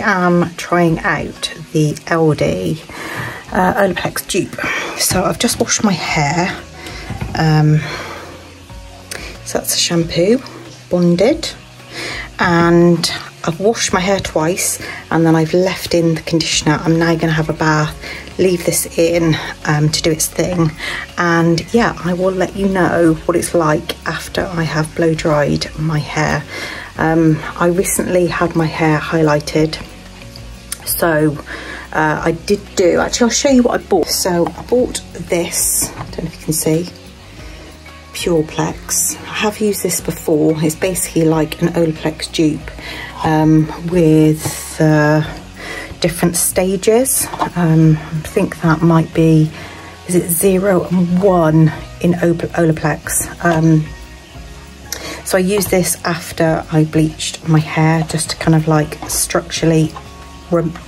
I am trying out the AlDI OLAPLEX dupe. So I've just washed my hair. So that's a shampoo, bonded, and I've washed my hair twice, and then I've left in the conditioner. I'm now going to have a bath, leave this in to do its thing, and yeah, I will let you know what it's like after I have blow dried my hair. I recently had my hair highlighted, so I did do, actually I'll show you what I bought. So I bought this, I don't know if you can see, Pureplexx. I have used this before. It's basically like an OLAPLEX dupe with different stages. I think that might be, is it 0 and 1 in OLAPLEX. So I used this after I bleached my hair, just to kind of like structurally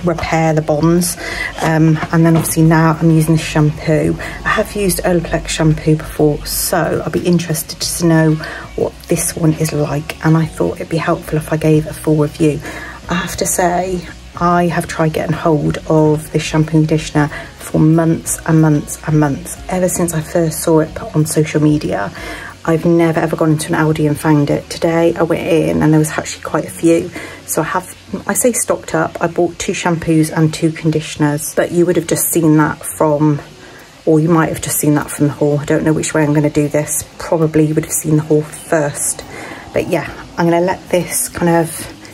repair the bonds, and then obviously now I'm using the shampoo. I have used OLAPLEX shampoo before, so I'll be interested to know what this one is like, and I thought it'd be helpful if I gave a full review. I have to say, I have tried getting hold of this shampoo and conditioner for months and months and months, ever since I first saw it put on social media. I've never ever gone into an AlDI and found it. Today I went in and there was actually quite a few. So I say stocked up. I bought 2 shampoos and 2 conditioners, but you would have just seen that from, or you might have just seen that from the haul. I don't know which way I'm going to do this. Probably you would have seen the haul first. But yeah, I'm going to let this kind of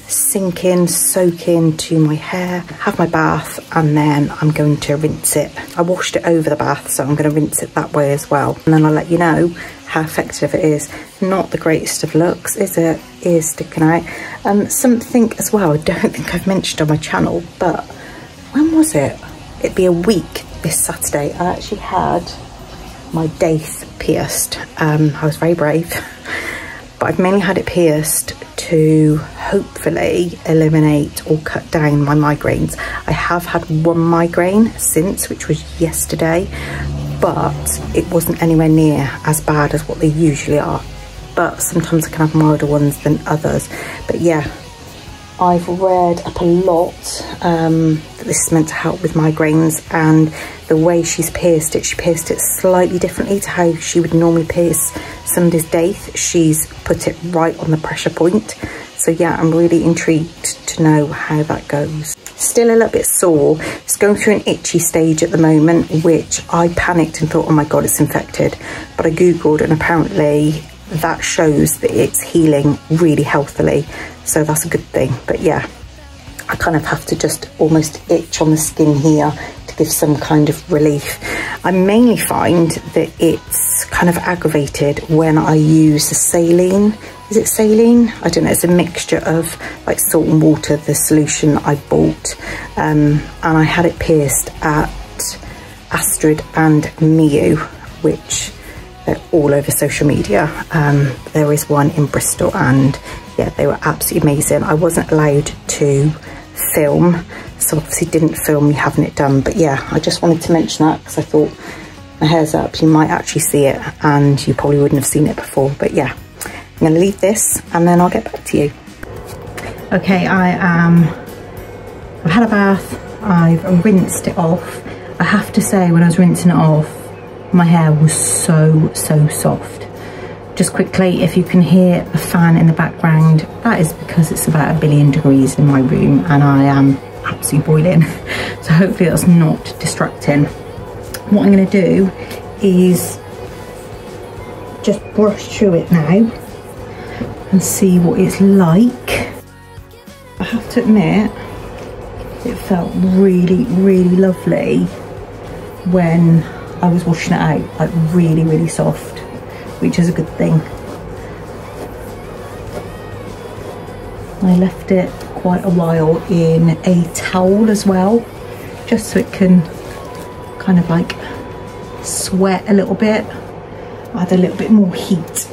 sink in, soak into my hair, have my bath, and then I'm going to rinse it. I washed it over the bath, so I'm going to rinse it that way as well, and then I'll let you know how effective it is. Not the greatest of looks, is it? Ears sticking out. Something as well I don't think I've mentioned on my channel, but when was it? It'd be a week this Saturday. I actually had my daith pierced. I was very brave, but I've mainly had it pierced to hopefully eliminate or cut down my migraines. I have had one migraine since, which was yesterday, but it wasn't anywhere near as bad as what they usually are. But sometimes I can have milder ones than others. But yeah, I've read up a lot that this is meant to help with migraines, and the way she's pierced it, she pierced it slightly differently to how she would normally pierce somebody's daith. She's put it right on the pressure point. So yeah, I'm really intrigued to know how that goes. Still a little bit sore. It's going through an itchy stage at the moment, which I panicked and thought, oh my God, it's infected. But I Googled, and apparently that shows that it's healing really healthily. So that's a good thing. But yeah, I kind of have to just almost itch on the skin here to give some kind of relief. I mainly find that it's kind of aggravated when I use the saline. Is it saline? I don't know. It's a mixture of like salt and water, the solution I bought. And I had it pierced at Astrid and Miu, which they're all over social media. There is one in Bristol, and yeah, they were absolutely amazing. I wasn't allowed to film, so obviously didn't film me having it done. But yeah, I just wanted to mention that because I thought my hair's up, you might actually see it, and you probably wouldn't have seen it before. But yeah, I'm going to leave this and then I'll get back to you. Okay, I've had a bath, I've rinsed it off. I have to say, when I was rinsing it off, my hair was so soft. Just quickly, if you can hear a fan in the background, that is because it's about 1 billion degrees in my room and I am absolutely boiling. So hopefully that's not distracting. What I'm going to do is just brush through it now and see what it's like. I have to admit, it felt really lovely when I was washing it out, like really soft, which is a good thing. I left it quite a while in a towel as well, just so it can kind of like sweat a little bit, add a little bit more heat.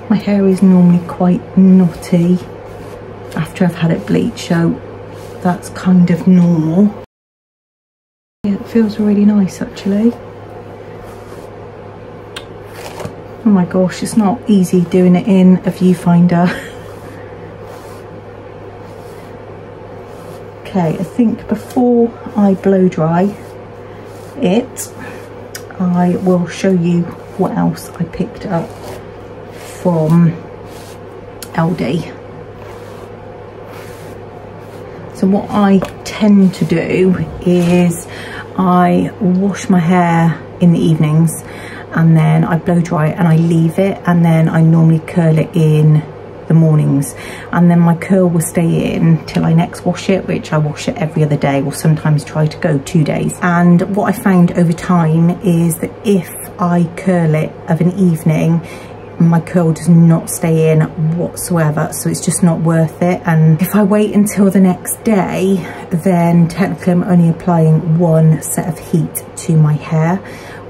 My hair is normally quite knotty after I've had it bleached, so that's kind of normal. Yeah, it feels really nice actually. Oh my gosh, it's not easy doing it in a viewfinder. Okay, I think before I blow dry it, I will show you what else I picked up from AlDI. So what I tend to do is I wash my hair in the evenings and then I blow dry it and I leave it, and then I normally curl it in the mornings, and then my curl will stay in till I next wash it, which I wash it every other day, or sometimes try to go 2 days. And what I found over time is that if I curl it of an evening, my curl does not stay in whatsoever, so it's just not worth it. And if I wait until the next day, then technically I'm only applying one set of heat to my hair,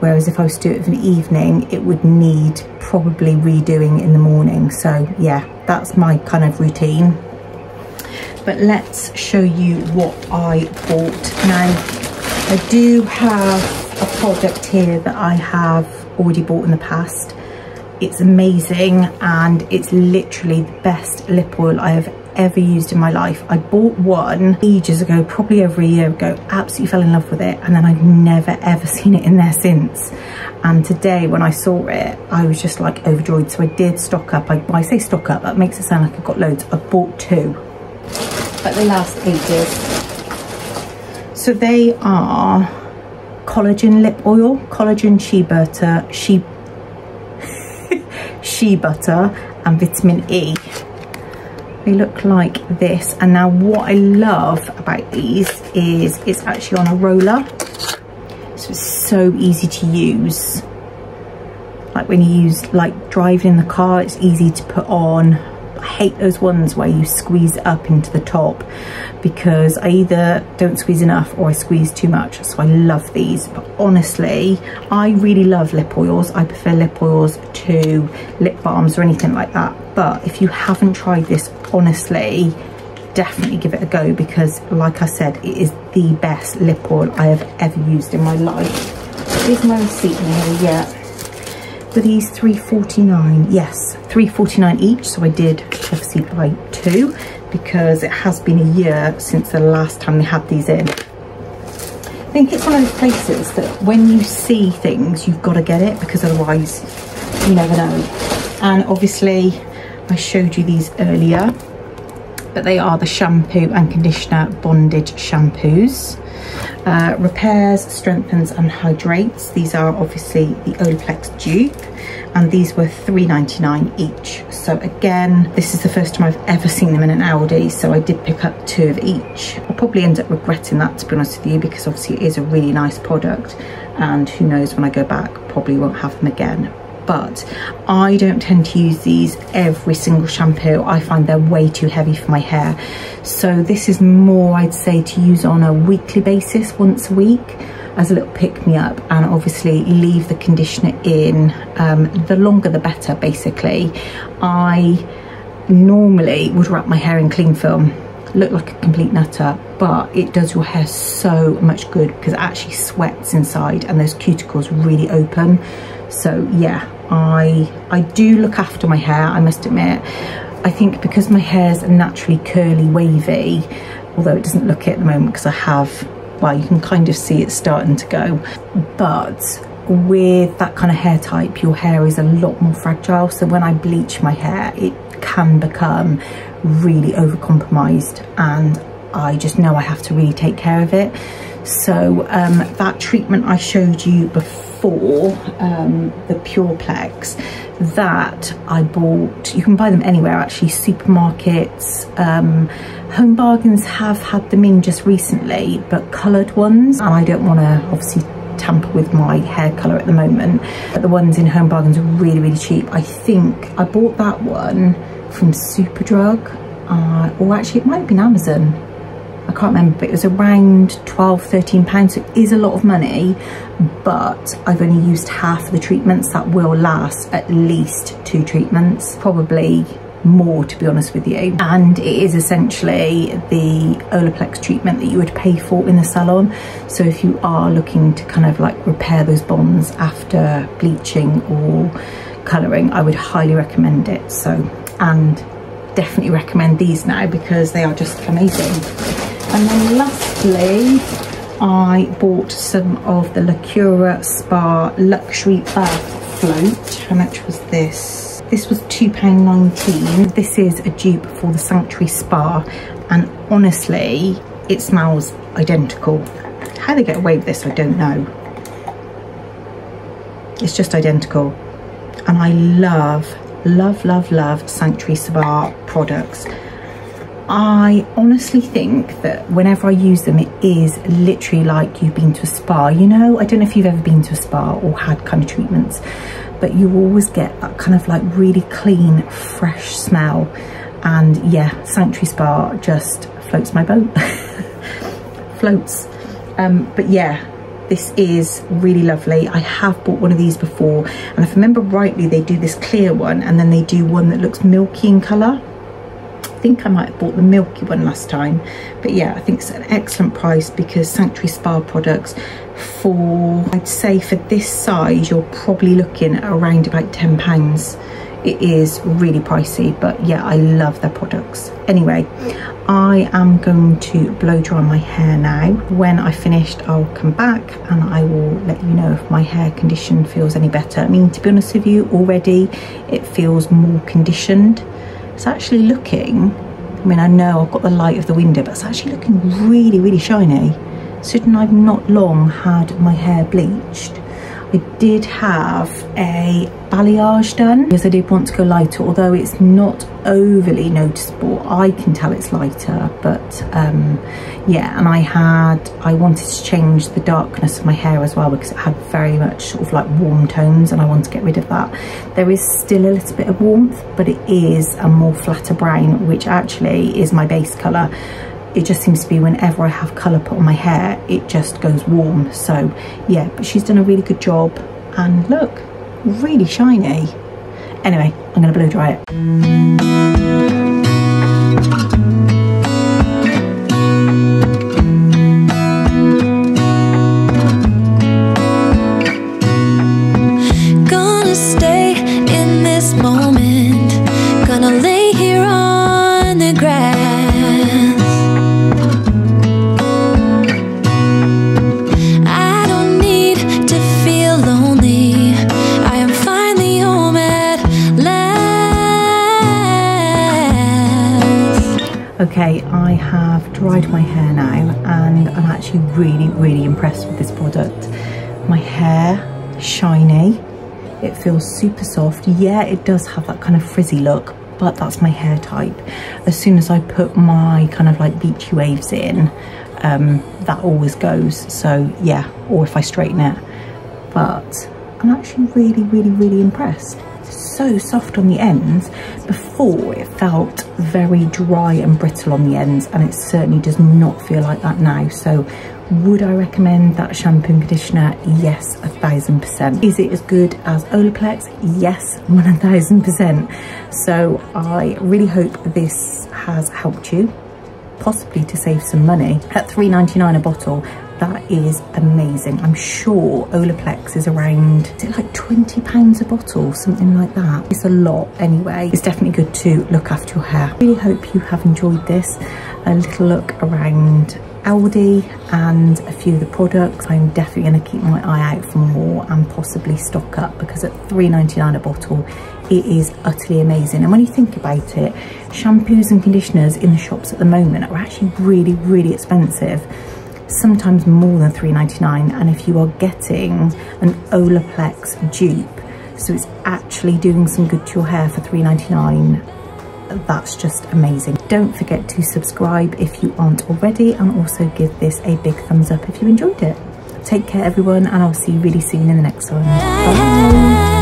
whereas if I was to do it of an evening, it would need probably redoing in the morning. So yeah, that's my kind of routine. But let's show you what I bought. Now, I do have a product here that I have already bought in the past. It's amazing, and it's literally the best lip oil I have ever used in my life. I bought one ages ago, probably over a year ago, absolutely fell in love with it, and then I've never ever seen it in there since. And today when I saw it, I was just like overjoyed. So I did stock up. I say stock up, that makes it sound like I've got loads. I bought 2, but they last ages. So they are collagen lip oil, collagen shea butter and vitamin E. They look like this. And now what I love about these is it's actually on a roller, so it's so easy to use. Like when you use, like driving in the car, it's easy to put on. I hate those ones where you squeeze it up into the top, because I either don't squeeze enough or I squeeze too much. So I love these. But honestly, I really love lip oils. I prefer lip oils to lip balms or anything like that. But if you haven't tried this, honestly, definitely give it a go, because like I said, it is the best lip oil I have ever used in my life. Here's my receipt in here, yeah. Were these $3.49? Yes, $3.49 each. So I did obviously buy 2, because it has been a year since the last time they had these in. I think it's one of those places that when you see things, you've got to get it, because otherwise you never know. And obviously I showed you these earlier, but they are the shampoo and conditioner bondage shampoos. Repairs, strengthens and hydrates. These are obviously the OLAPLEX dupe, and these were $3.99 each. So again, this is the first time I've ever seen them in an AlDI, so I did pick up 2 of each. I'll probably end up regretting that, to be honest with you, because obviously it is a really nice product, and who knows, when I go back probably won't have them again. But I don't tend to use these every single shampoo. I find they're way too heavy for my hair. So this is more, I'd say, to use on a weekly basis, once a week, as a little pick-me-up. And obviously leave the conditioner in, the longer the better, basically. I normally would wrap my hair in cling film, look like a complete nutter, but it does your hair so much good, because it actually sweats inside and those cuticles really open. So yeah, I do look after my hair, I must admit. I think because my hair's naturally curly, wavy, although it doesn't look it at the moment because I have, well, you can kind of see it starting to go. But with that kind of hair type, your hair is a lot more fragile. So when I bleach my hair, it can become really overcompromised, and I just know I have to really take care of it. So that treatment I showed you before, the PurePlex, that I bought, you can buy them anywhere actually, supermarkets, Home Bargains have had them in just recently, but coloured ones, and I don't want to obviously tamper with my hair colour at the moment, but the ones in Home Bargains are really, really cheap. I think I bought that one from Superdrug, or actually it might have been Amazon, I can't remember, but it was around £12–13, so it is a lot of money, but I've only used half of the treatments. That will last at least 2 treatments, probably more, to be honest with you. And it is essentially the OLAPLEX treatment that you would pay for in the salon. So if you are looking to kind of like repair those bonds after bleaching or colouring, I would highly recommend it. So, and definitely recommend these now because they are just amazing. And then lastly, I bought some of the Lacura Spa Luxury Bath Float. How much was this? This was £2.19. This is a dupe for the Sanctuary Spa, and honestly, it smells identical. How they get away with this, I don't know. It's just identical. And I love Sanctuary Spa products. I honestly think that whenever I use them, it is literally like you've been to a spa. You know, I don't know if you've ever been to a spa or had kind of treatments, but you always get that kind of like really clean, fresh smell. And yeah, Sanctuary Spa just floats my boat. Floats. But yeah, this is really lovely. I have bought one of these before, and if I remember rightly, they do this clear one and then they do one that looks milky in colour. I think I might have bought the milky one last time, but yeah, I think it's an excellent price because Sanctuary Spa products, for I'd say for this size, you're probably looking at around about £10. It is really pricey, but yeah, I love their products. Anyway, I am going to blow dry my hair now. When I finished, I'll come back and I will let you know if my hair condition feels any better. I mean, to be honest with you, already it feels more conditioned. It's actually looking, I mean, I know I've got the light of the window, but it's actually looking really shiny. Certain I've not long had my hair bleached. I did have a balayage done because I did want to go lighter, although it's not overly noticeable. I can tell it's lighter, but yeah, and I wanted to change the darkness of my hair as well because it had very much sort of like warm tones, and I want to get rid of that. There is still a little bit of warmth, but it is a more flatter brown, which actually is my base colour. It just seems to be whenever I have colour put on my hair, it just goes warm. So yeah, but she's done a really good job, and look, really shiny. Anyway, I'm going to blow dry it. Gonna stay in this moment, gonna lay here on the grass. Okay, I have dried my hair now, and I'm actually really impressed with this product. My hair, shiny, it feels super soft. Yeah, it does have that kind of frizzy look, but that's my hair type. As soon as I put my kind of like beachy waves in, that always goes. So yeah, or if I straighten it. But I'm actually really impressed. So soft on the ends. Before, it felt very dry and brittle on the ends, and it certainly does not feel like that now. So would I recommend that shampoo and conditioner? Yes, 1000%. Is it as good as OLAPLEX? Yes, 1000%. So I really hope this has helped you, possibly to save some money. At £3.99 a bottle, that is amazing. I'm sure Olaplex is around, is it like £20 a bottle, something like that? It's a lot anyway. It's definitely good to look after your hair. Really hope you have enjoyed this. A little look around AlDI and a few of the products. I'm definitely going to keep my eye out for more and possibly stock up, because at £3.99 a bottle, it is utterly amazing. And when you think about it, shampoos and conditioners in the shops at the moment are actually really expensive, sometimes more than £3.99. And if you are getting an Olaplex dupe, so it's actually doing some good to your hair for £3.99, that's just amazing. Don't forget to subscribe if you aren't already, and also give this a big thumbs up if you enjoyed it. Take care everyone, and I'll see you really soon in the next one. Bye.